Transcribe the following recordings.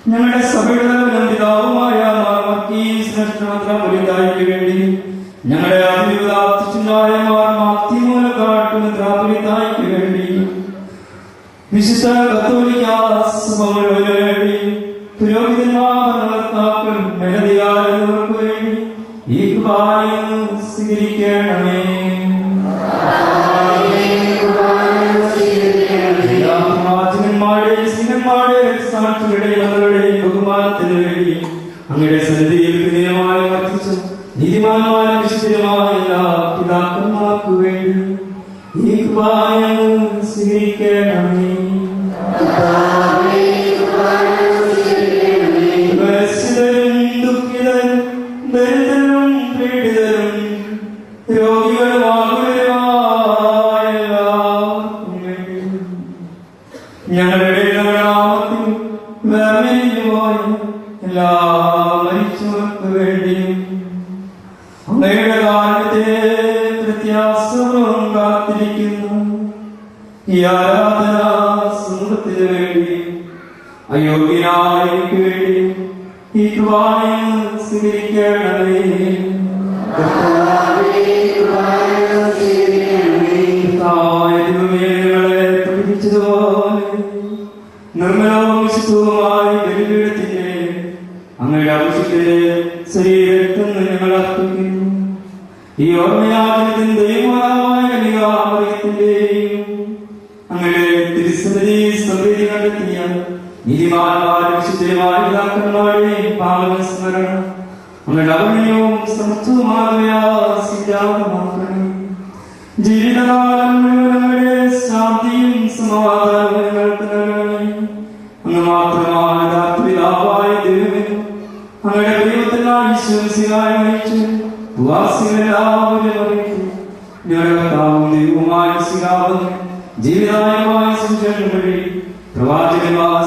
ഞങ്ങളുടെ സഭയുടെ പിതാവുമായ വേണ്ടി ഞങ്ങളുടെ വേണ്ടി വിശുദ്ധ കത്തോലിക്ക സഭ മുഴുവന് വേണ്ടി പുരോഹിതന്മാർക്കും മേലധികാരികൾക്ക് വേണ്ടി ഈ കുർബാന സ്വീകരിക്കണമേ. ബഹുമാനത്തിന് വേണ്ടി അങ്ങയുടെ സന്നിധിയിൽ വിനയമായി വർദ്ധിച്ച നീതിമാന്മാരെ വിശുദ്ധമായ എല്ലാ പിതാക്കന്മാർക്ക് വേണ്ടി ഈ കുർബാന സ്വീകരിക്കണമേ. ദുഃഖിതരും ദരിദ്രരും പീഡിതരും രോഗികളുമായ ഞങ്ങളുടെ നാമത്തിൽ വേർപിരിഞ്ഞുപോയ എല്ലാ മരിച്ചവർക്ക് വേണ്ടിയും അങ്ങയുടെ കാലത്തെ പ്രത്യാസവും കാത്തിരിക്കുന്നു ഈ ആരാധനാ സമൂഹത്തിന് വേണ്ടി അയോഗ്യനായ എനിക്ക് വേണ്ടി ഈ കുർബാന സ്വീകരിക്കണമേ. പഠിപ്പിച്ചതുപോലെ നിർമ്മലവും വിശുദ്ധവുമായി ബലിപീഠത്തിന്റെ അങ്ങയുടെ ആവശ്യത്തിന്റെ ശരീരത്തിൽ ഞങ്ങൾ അർപ്പിക്കുന്നു. ഈ ഓർമ്മയാചരണത്തിന്റെയും അങ്ങയുടെ തിരുസന്നിധി സമൃദ്ധി കണ്ടെത്തിയ നീതിമാന്മാരും വിശുദ്ധരുമായ പിതാക്കന്മാരുടെയും പാവനസ്മരണം അങ്ങയുടെ അഭിനയവും സമത്വമായ ജീവിതകാലം മുഴുവൻ ശാന്തിയും സമാധാനവും അങ്ങ് മാത്രമാണ് പിതാവായ ദൈവം. അങ്ങയുടെ ദൈവത്തിനായി വിശ്വസിയായി മരിച്ചു വാസികളെല്ലാവരും ദൈവമായ ജീവിതായമായ സുജനം വഴി പ്രവാചകന്മാർ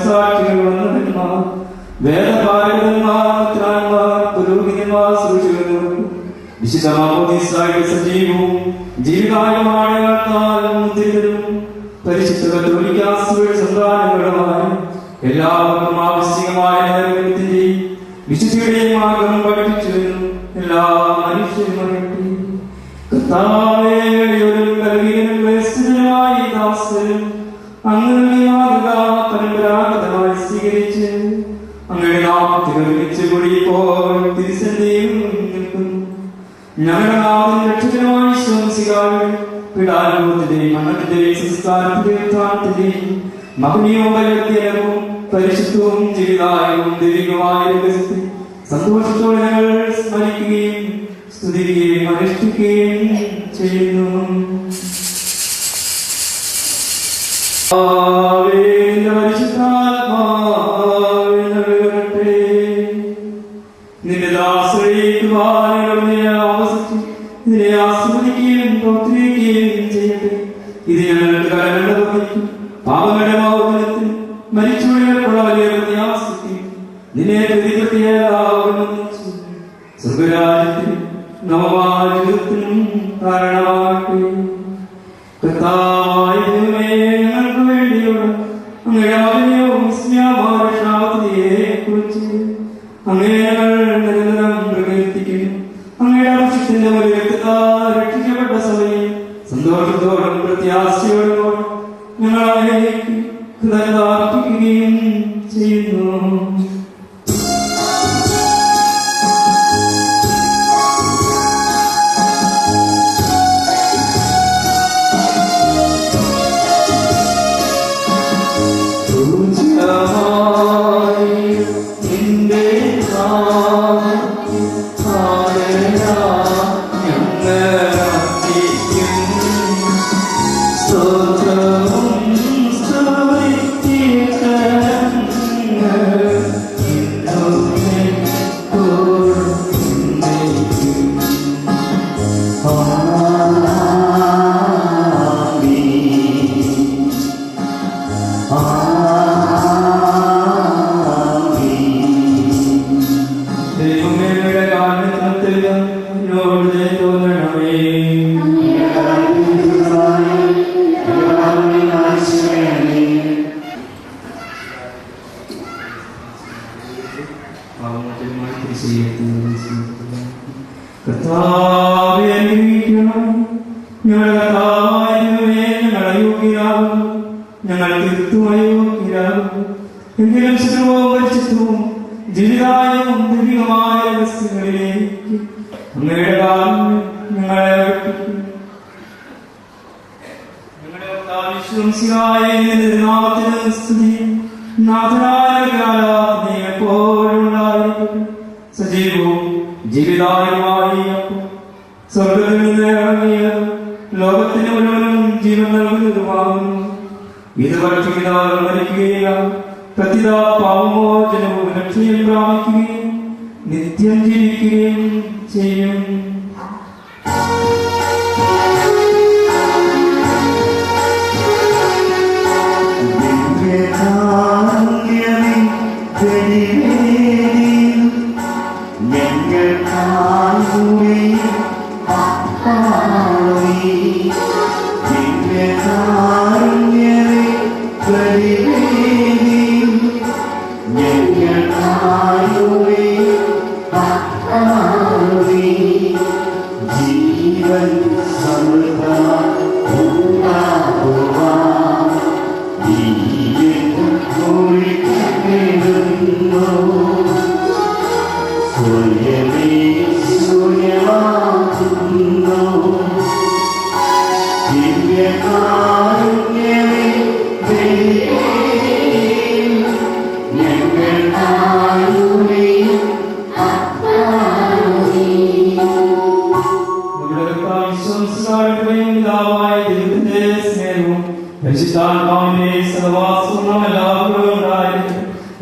സാക്ഷികൾ വന്നവന്മാർ വേദപാരകന്മാർ പുരോഹിതന്മാർ വിശുദ്ധമായിട്ട് സജീവവും ജീവിതായമായ പരിശുദ്ധ കത്തോലിക്ക സഭയുടെ സന്താനങ്ങളുമായ എല്ലാവർക്കും ആവശ്യമായ നേതൃത്വത്തിന്റെയും വിശുദ്ധിയുടെയും മാർഗം പഠിപ്പിച്ചു എല്ലാ മനുഷ്യരും പരമ്പരാഗതമായി സ്വീകരിച്ച് അങ്ങയുടെ നാമത്തിൽ ഒരുമിച്ച് കൂടിയപ്പോൾ തിരുസന്നിധിയിൽ നിൽക്കുന്നു. ഞങ്ങളുടെ നാമത്തിൽ രക്ഷകനുമായി വിശ്വസിക്കാനും പീഡാനുഭവത്തിന്റെയും മരണത്തിന്റെയും സംസ്കാരത്തിന്റെയും ഉത്ഥാനത്തിന്റെയും മഹനീയവും പരിവർത്തനവും പരിശുദ്ധവും ജീവിതായവും ദൈവികമായ രഹസ്യത്തിൽ സന്തോഷത്തോടെ ഞങ്ങൾ സ്മരിക്കുകയും സ്തുതിക്കുകയും അനുഷ്ഠിക്കുകയും ചെയ്യുന്നു. നിന്റെ ഇതിനെ ആസ്വദിക്കുകയും പ്രവർത്തിക്കുകയും ചെയ്യട്ടെ. ഇത് ഞങ്ങൾക്ക് കരണ്ടതും പാപങ്ങളുടെ മൗനത്തിൽ മരിച്ചുള്ള വലിയ പ്രത്യാസത്തിൽ നിന്നെ സ്വർഗരാജ്യത്തിൽ നവമാജത്തിനും കാരണമാകട്ടെ. കർത്താവായ ദൈവമേ, ഞങ്ങൾക്ക് വേണ്ടിയുള്ള അങ്ങയുടെ ആഗ്രഹവും കുറിച്ച് അങ്ങയെ നിരന്തരം പ്രകീർത്തിക്കുന്നു. അങ്ങയുടെ ആവശ്യത്തിന്റെ വലിയ രക്ഷിക്കപ്പെട്ട സമയം സന്തോഷത്തോടും പ്രത്യാശയോടും ഞങ്ങൾ അങ്ങേക്ക് കൃതജ്ഞത അർപ്പിക്കുകയും ചെയ്യുന്നു. Stotram, stotram, ദൈവമേയുടെ കാരണത്തിൽ എന്നോട് തോന്നണമേ. കർത്താവേ, അനുഗ്രഹിക്കണം. ഞങ്ങളുടെ കർത്താവായ ഞങ്ങളെ യോഗ്യരാകും. ഞങ്ങൾ തീർത്തും അയോഗ്യരാകും. എങ്കിലും സുഖവും പരിശുദ്ധവും ജീവിതായവും ദൈവികമായ വസ്തുക്കളിലേക്ക് അങ്ങയുടെ കാലം ഞങ്ങളെ അടുപ്പിക്കും. ഞങ്ങളുടെ കർത്താവിശ്വസിയായ നാമത്തിന് സ്തുതി. നാഥനായ ആരാധന എപ്പോഴും ഉണ്ടായിരിക്കട്ടെ. സജീവവും ജീവിതായുമായി സ്വർഗ്ഗത്തിൽ നിന്ന് ഇറങ്ങിയ ലോകത്തിന് മുഴുവനും ജീവൻ നൽകുന്നതുമാകുന്നു. ഇത് ഭക്ഷിക്കുന്നവർ മരിക്കുകയില്ല. പ്രത്യുത പാപമോചനവും രക്ഷയും പ്രാപിക്കുകയും നിത്യം ജീവിക്കുകയും ചെയ്യും.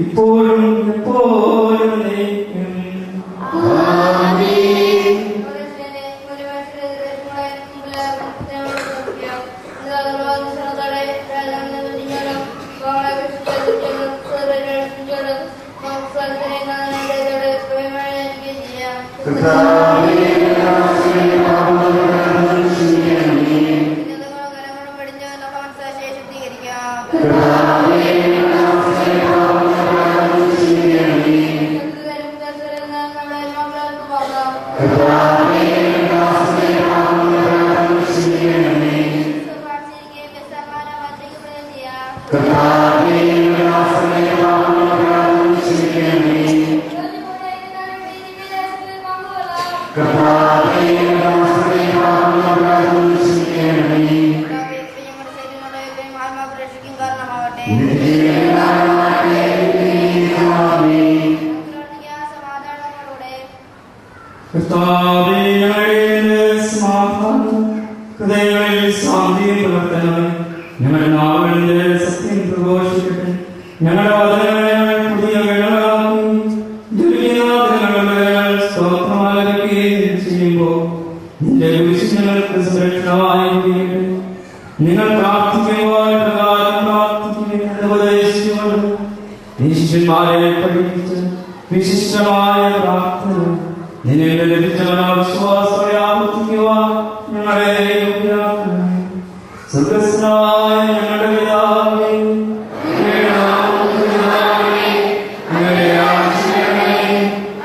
ഇപ്പോഴും എപ്പോഴും ഹൃദയങ്ങളിൽ ശാന്തിയും പ്രവർത്തനവും ഞങ്ങളുടെ നാവുകളിലെ സത്യം പ്രഘോഷിക്കട്ടെ. ഞങ്ങളുടെ വചനങ്ങളെ പുതിയ വിളകളാക്കി സ്തോത്രമാലപിക്കുകയും ചെയ്യുമ്പോൾ നിന്റെ വിഷയങ്ങൾക്ക് സുരക്ഷമായിരിക്കട്ടെ. നിങ്ങൾ പ്രാർത്ഥിക്കുമ്പോൾ പ്രകാരം പ്രാർത്ഥിക്കുകയും ഉപദേശിച്ചുകൊണ്ട് നീ ശിഷ്യന്മാരെ പഠിപ്പിച്ച് വിശിഷ്ടമായ പ്രാർത്ഥന നിന്നെ ലഭിച്ചവനാ വിശ്വാസത്തെ ആവർത്തിക്കുവാൻ ഞങ്ങളെ യോഗ്യരാക്കണമേ. സ്വർഗ്ഗസ്ഥനായ ഞങ്ങളുടെ പിതാവേ, അങ്ങയുടെ നാമം പൂജിതമാകണമേ. അങ്ങയുടെ രാജ്യം വരണമേ.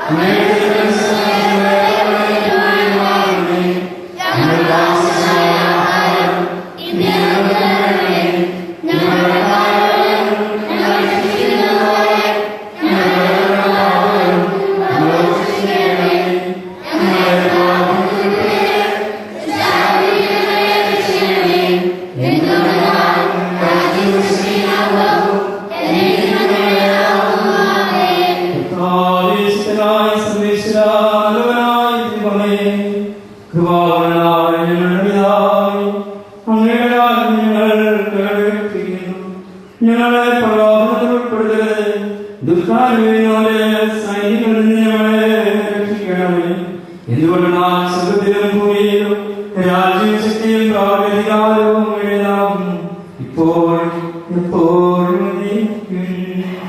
അങ്ങയുടെ തിരുമനസ്സുമാകണമേ. ഞങ്ങളുടെ ആവശ്യമായ ആഹാരം ഇന്ന് ഞങ്ങൾക്ക് തരണമേ. ഞങ്ങളുടെ പാപങ്ങളും ഞങ്ങൾ ക്ഷമിക്കുന്നതുപോലെ ഞങ്ങളുടെ പാപങ്ങളും ഞങ്ങളോട് ക്ഷമിക്കണമേ. ഞങ്ങളെ ഞങ്ങളെ പ്രലോഭനത്തിൽ ഉൾപ്പെടുത്തരുത്. ദുഷ്കാര്യമോലെ സൈനികളിൽ നിന്ന് ഞങ്ങളെ രക്ഷിക്കണമേ. എന്തുകൊണ്ടാണ് സുഖത്തിലും ഭൂമിയിലും രാജ്യവും ശക്തിയും പ്രാബല്യവും എഴുതാവും ഇപ്പോഴും എപ്പോഴും സ്തുതിക്കും